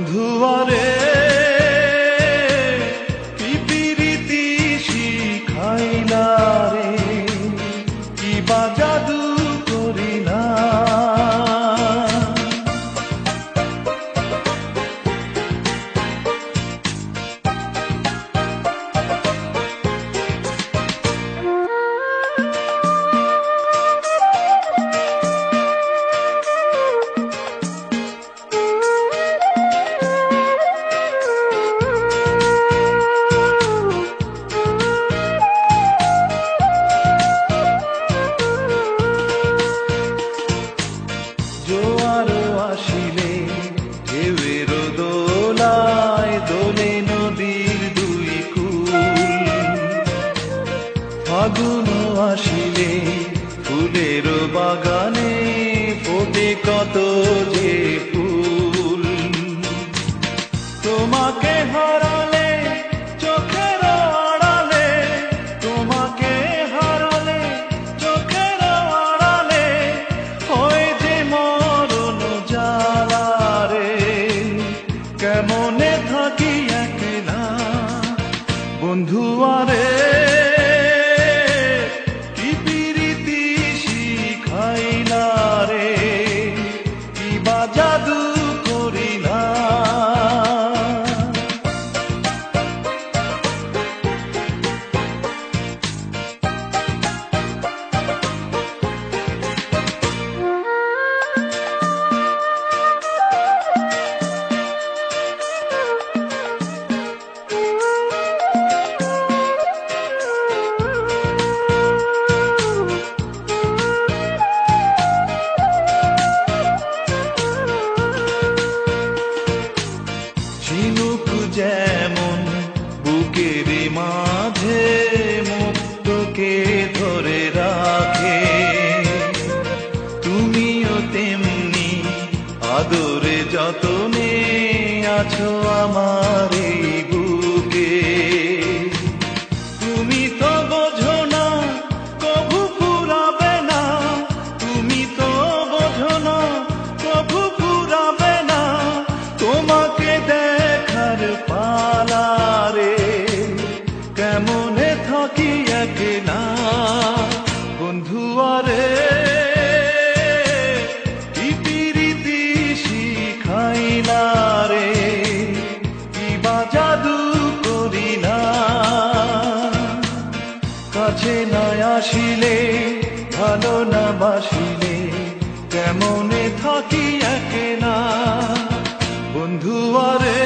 বন্ধুয়ারে কি প্রীতি শিখাইলা রে, কি বা জাদু করিলা। জোয়ার আসিলে ঢেউয়ের দোলায় দোলে নদীর দুই কূল, ফাগুন আসিলে ফুলের বাগানে ফোটে কত যে ফুল। তোমাকে হারালে চোখের আড়ালে, তোমাকে হারালে চোখের আড়ালে হয় যে মরণ জ্বালা রে, কেমনে থাকি একলা। বন্ধুয়ারে কি প্রীতি শিখাইলা রে, কি বা জাদু করিলা। ঝিনুক যেমন বুকের মাঝে মুক্তকে ধরে রাখে, তুমিও তেমনি আদরে যতনে আছো আমার এই বুকে। তুমি তো বোঝো না কভু ফুরাবে না, তুমি তো বোঝো না কভু ফুরাবে না, তোমাকে দেখার পালা রে, কেমনে থাকি একলা। বন্ধুয়ারে কি প্রীতি শিখাইলা রে, কি বা জাদু করিলা। কাছে না আসিলে ভালো না বাসিলে কেমনে থাকি একলা। বন্ধুয়ারে